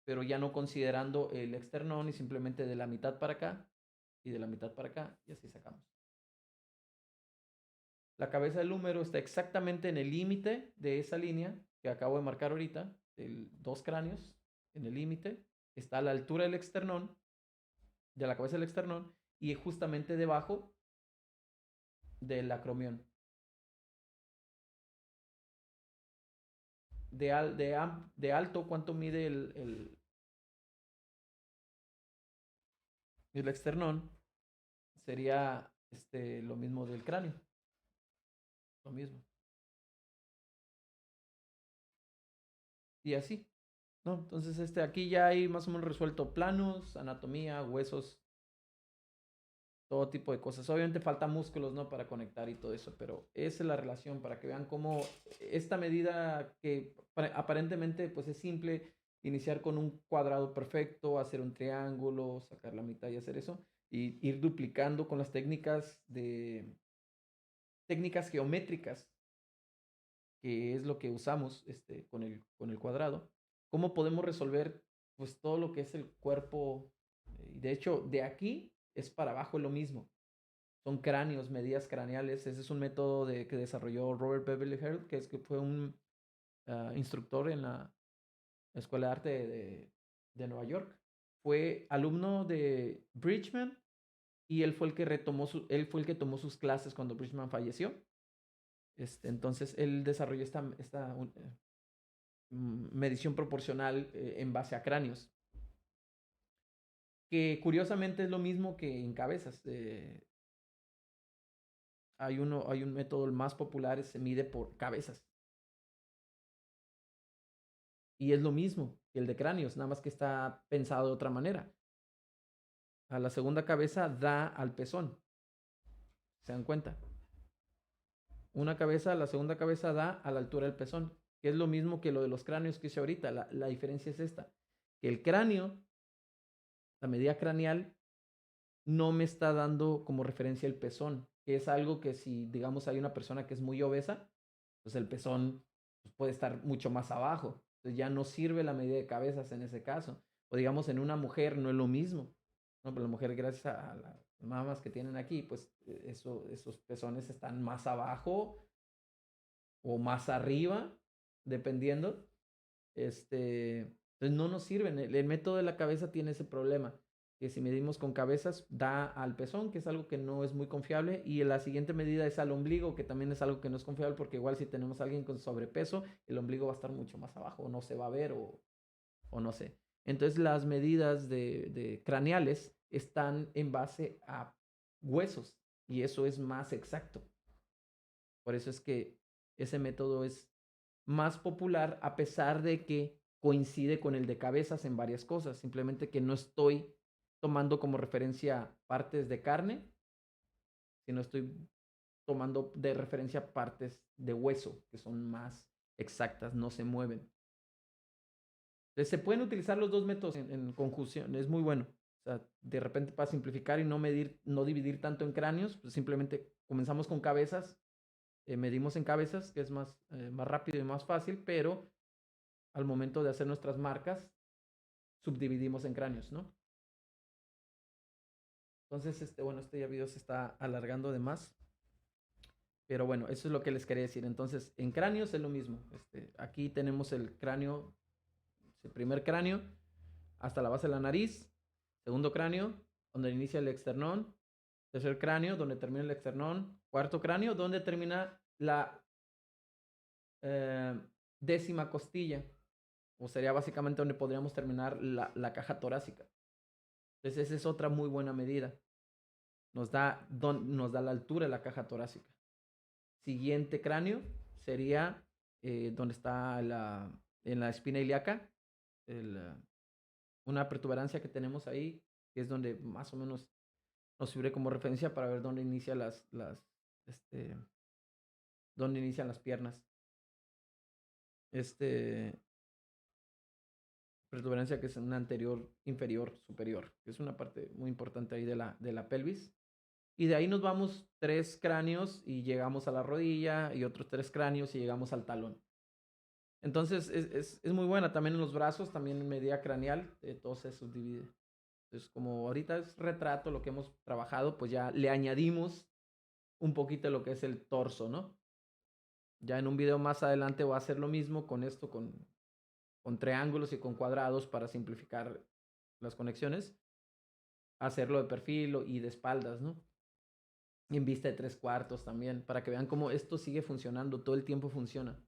pero ya no considerando el externón y simplemente de la mitad para acá y de la mitad para acá, y así sacamos. La cabeza del húmero está exactamente en el límite de esa línea que acabo de marcar ahorita, de dos cráneos, en el límite. Está a la altura del externón, de la cabeza del externón, y justamente debajo del acromión. De alto, ¿cuánto mide el externón? Sería lo mismo del cráneo, lo mismo. Y así, ¿no? Entonces, aquí ya hay más o menos resuelto planos, anatomía, huesos, todo tipo de cosas. Obviamente falta músculos, ¿no? Para conectar y todo eso, pero esa es la relación para que vean cómo esta medida que aparentemente pues es simple, iniciar con un cuadrado perfecto, hacer un triángulo, sacar la mitad y hacer eso, y ir duplicando con las técnicas geométricas, que es lo que usamos con el cuadrado. ¿Cómo podemos resolver pues todo lo que es el cuerpo? Y de hecho, de aquí es para abajo lo mismo. Son cráneos, medidas craneales. Ese es un método que desarrolló Robert Beverly Hale, que fue un instructor en la Escuela de Arte de Nueva York. Fue alumno de Bridgman y él fue el que él fue el que tomó sus clases cuando Bridgman falleció. Entonces él desarrolló esta medición proporcional en base a cráneos, que curiosamente es lo mismo que en cabezas. hay un método, el más popular, se mide por cabezas. Y es lo mismo que el de cráneos, nada más que está pensado de otra manera. A la segunda cabeza da al pezón. ¿Se dan cuenta? Una cabeza, la segunda cabeza da a la altura del pezón, que es lo mismo que lo de los cráneos que hice ahorita. La diferencia es esta, que el cráneo, la medida craneal, no me está dando como referencia el pezón, que es algo que si, digamos, hay una persona que es muy obesa, pues el pezón pues, puede estar mucho más abajo. Entonces ya no sirve la medida de cabezas en ese caso. O digamos, en una mujer no es lo mismo. ¿No? Pero la mujer, gracias a las mamas que tienen aquí, pues esos pezones están más abajo o más arriba, dependiendo. Entonces no nos sirven. El método de la cabeza tiene ese problema, que si medimos con cabezas da al pezón, que es algo que no es muy confiable, y la siguiente medida es al ombligo, que también es algo que no es confiable, porque igual si tenemos a alguien con sobrepeso, el ombligo va a estar mucho más abajo, o no se va a ver, o no sé. Entonces las medidas de craneales están en base a huesos, y eso es más exacto. Por eso es que ese método es más popular a pesar de que coincide con el de cabezas en varias cosas. Simplemente que no estoy tomando como referencia partes de carne, sino estoy tomando de referencia partes de hueso, que son más exactas, no se mueven. Entonces, se pueden utilizar los dos métodos en conjunción, es muy bueno. O sea, de repente para simplificar y no medir, no dividir tanto en cráneos, pues simplemente comenzamos con cabezas, medimos en cabezas, que es más rápido y más fácil, pero al momento de hacer nuestras marcas, subdividimos en cráneos, ¿no? Entonces, bueno, este video se está alargando de más. Pero bueno, eso es lo que les quería decir. Entonces, en cráneos es lo mismo. Aquí tenemos el cráneo, el primer cráneo, hasta la base de la nariz. Segundo cráneo, donde inicia el esternón. Tercer cráneo, donde termina el esternón. Cuarto cráneo, donde termina la eh, décima costilla. O sería básicamente donde podríamos terminar la caja torácica. Entonces, esa es otra muy buena medida. Nos da la altura de la caja torácica. Siguiente cráneo sería donde está en la espina ilíaca, el, una protuberancia que tenemos ahí, que es donde más o menos nos sirve como referencia para ver dónde inicia dónde inician las piernas. Protuberancia que es una anterior, inferior, superior, que es una parte muy importante ahí de la pelvis. Y de ahí nos vamos 3 cráneos y llegamos a la rodilla y otros 3 cráneos y llegamos al talón. Entonces es muy buena. También en los brazos, también en medida craneal, todo se subdivide. Entonces, como ahorita es retrato lo que hemos trabajado, pues ya le añadimos un poquito de lo que es el torso, ¿no? Ya en un video más adelante voy a hacer lo mismo con esto, con triángulos y con cuadrados para simplificar las conexiones. Hacerlo de perfil y de espaldas, ¿no? Y en vista de 3/4 también, para que vean cómo esto sigue funcionando, todo el tiempo funciona.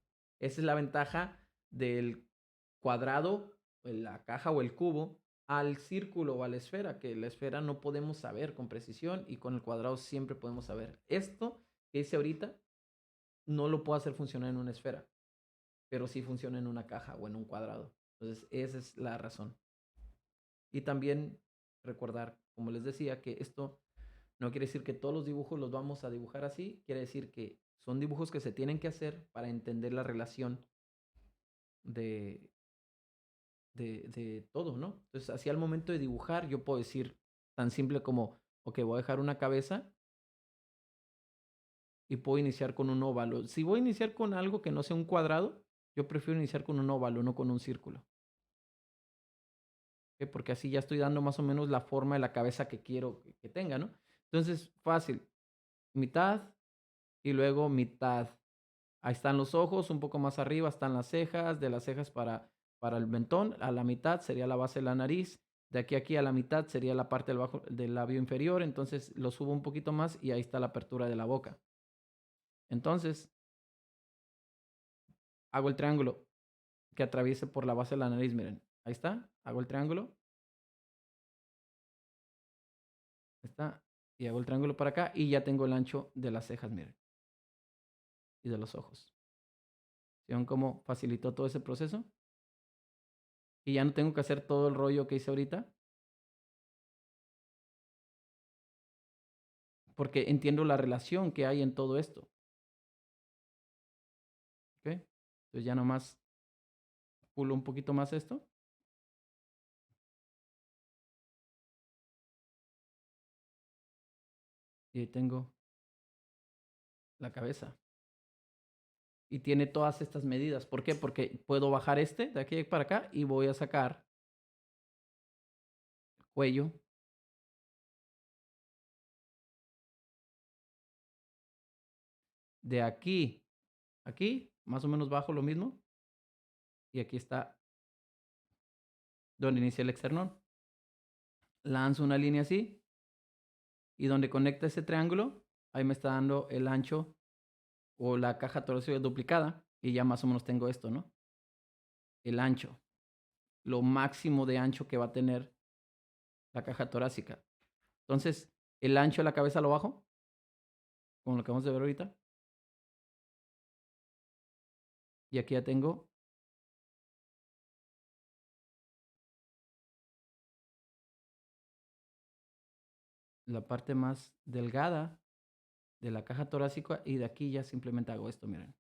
Esa es la ventaja del cuadrado, la caja o el cubo, al círculo o a la esfera, que la esfera no podemos saber con precisión y con el cuadrado siempre podemos saber. Esto que hice ahorita no lo puedo hacer funcionar en una esfera, pero sí funciona en una caja o en un cuadrado. Entonces, esa es la razón. Y también recordar, como les decía, que esto no quiere decir que todos los dibujos los vamos a dibujar así, quiere decir que son dibujos que se tienen que hacer para entender la relación de, de todo, ¿no? Entonces, así al momento de dibujar, yo puedo decir tan simple como, ok, voy a dejar una cabeza y puedo iniciar con un óvalo. Si voy a iniciar con algo que no sea un cuadrado, yo prefiero iniciar con un óvalo, no con un círculo. ¿Ok? Porque así ya estoy dando más o menos la forma de la cabeza que quiero que tenga, ¿no? Entonces, fácil. Mitad y luego mitad. Ahí están los ojos, un poco más arriba están las cejas, de las cejas para el mentón, a la mitad sería la base de la nariz, de aquí a aquí a la mitad sería la parte del labio inferior, entonces lo subo un poquito más y ahí está la apertura de la boca. Entonces, hago el triángulo que atraviese por la base de la nariz, miren, ahí está, hago el triángulo, está, Y hago el triángulo para acá y ya tengo el ancho de las cejas, miren, y de los ojos. ¿Vieron cómo facilitó todo ese proceso? Y ya no tengo que hacer todo el rollo que hice ahorita, porque entiendo la relación que hay en todo esto. ¿Ok? Entonces ya nomás pulo un poquito más esto. Y ahí tengo la cabeza. Y tiene todas estas medidas. ¿Por qué? Porque puedo bajar este de aquí para acá y voy a sacar el cuello. De aquí, aquí, más o menos bajo lo mismo. Y aquí está donde inicia el externón. Lanzo una línea así. Y donde conecta ese triángulo, ahí me está dando el ancho o la caja torácica duplicada. Y ya más o menos tengo esto, ¿no? El ancho. Lo máximo de ancho que va a tener la caja torácica. Entonces, el ancho de la cabeza lo bajo, como lo que vamos a ver ahorita. Y aquí ya tengo la parte más delgada de la caja torácica y de aquí ya simplemente hago esto, miren.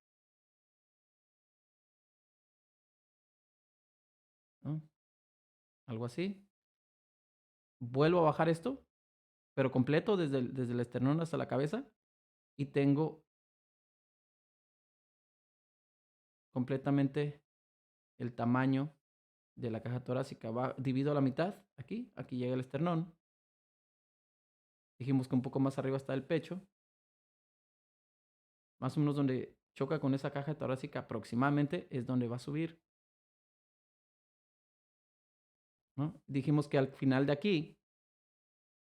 ¿No? Algo así. Vuelvo a bajar esto, pero completo desde el esternón hasta la cabeza y tengo completamente el tamaño de la caja torácica. Divido a la mitad, aquí llega el esternón. Dijimos que un poco más arriba está el pecho. Más o menos donde choca con esa caja torácica aproximadamente es donde va a subir. ¿No? Dijimos que al final de aquí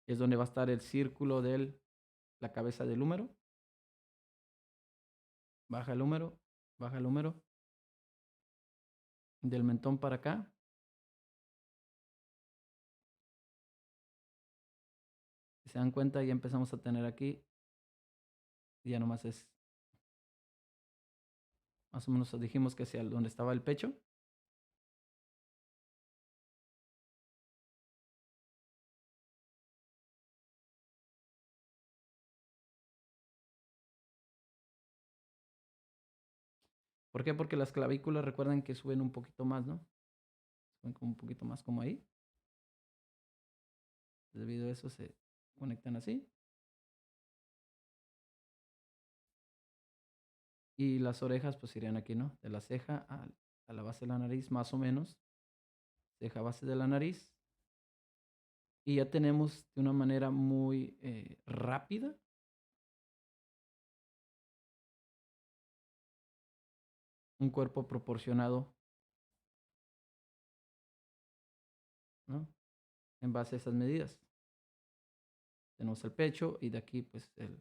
es donde va a estar el círculo de la cabeza del húmero. Baja el húmero, baja el húmero. Del mentón para acá. Si se dan cuenta, ya empezamos a tener aquí. Y ya nomás es. Más o menos dijimos que hacia donde estaba el pecho. ¿Por qué? Porque las clavículas recuerden que suben un poquito más, ¿no? Suben como un poquito más como ahí. Debido a eso se conectan así. Y las orejas pues irían aquí, ¿no? De la ceja a la base de la nariz, más o menos. Ceja a base de la nariz. Y ya tenemos de una manera muy rápida un cuerpo proporcionado, ¿no? En base a esas medidas. Tenemos el pecho y de aquí pues el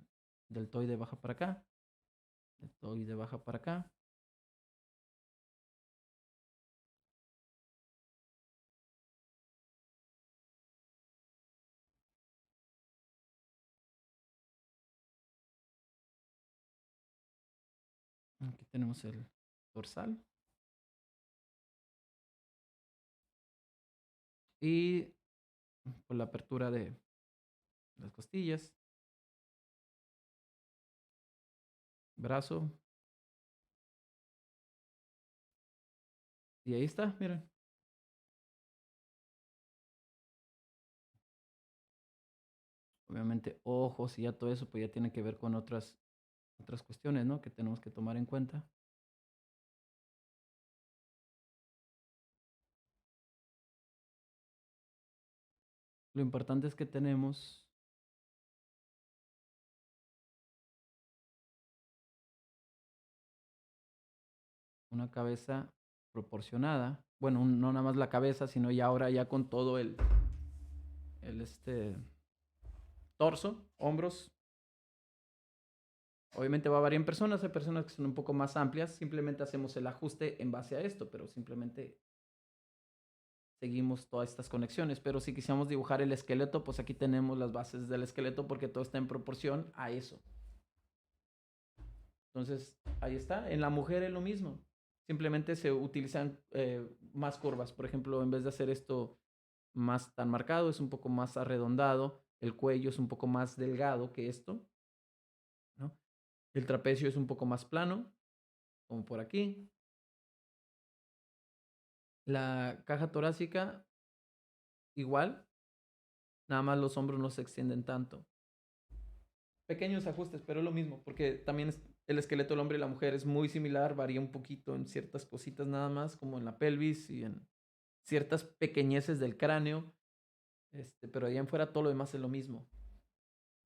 deltoide baja para acá. Deltoide baja para acá. Aquí tenemos el dorsal. Y por la apertura de las costillas. Brazo. Y ahí está, miren. Obviamente ojos y ya todo eso pues ya tiene que ver con otras cuestiones, ¿no? Que tenemos que tomar en cuenta. Lo importante es que tenemos una cabeza proporcionada. Bueno, no nada más la cabeza, sino ya ahora ya con todo el torso, hombros. Obviamente va a variar en personas, hay personas que son un poco más amplias, simplemente hacemos el ajuste en base a esto, pero simplemente seguimos todas estas conexiones. Pero si quisiéramos dibujar el esqueleto, pues aquí tenemos las bases del esqueleto porque todo está en proporción a eso. Entonces, ahí está. En la mujer es lo mismo. Simplemente se utilizan más curvas. Por ejemplo, en vez de hacer esto más tan marcado, es un poco más arredondado. El cuello es un poco más delgado que esto, ¿no? El trapecio es un poco más plano, como por aquí. La caja torácica, igual, nada más los hombros no se extienden tanto. Pequeños ajustes, pero es lo mismo, porque también el esqueleto del hombre y la mujer es muy similar, varía un poquito en ciertas cositas nada más, como en la pelvis y en ciertas pequeñeces del cráneo, pero allá en fuera todo lo demás es lo mismo.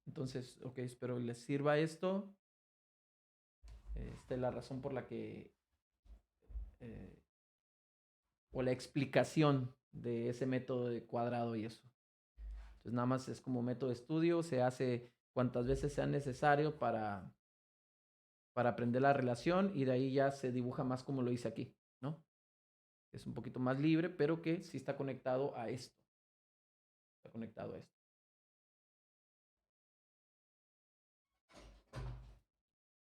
Entonces, ok, espero les sirva esto. Esta es la razón por la que, eh, o la explicación de ese método de cuadrado y eso. Entonces, nada más es como método de estudio, se hace cuantas veces sea necesario para aprender la relación y de ahí ya se dibuja más como lo hice aquí, ¿no? Es un poquito más libre, pero que sí está conectado a esto. Está conectado a esto.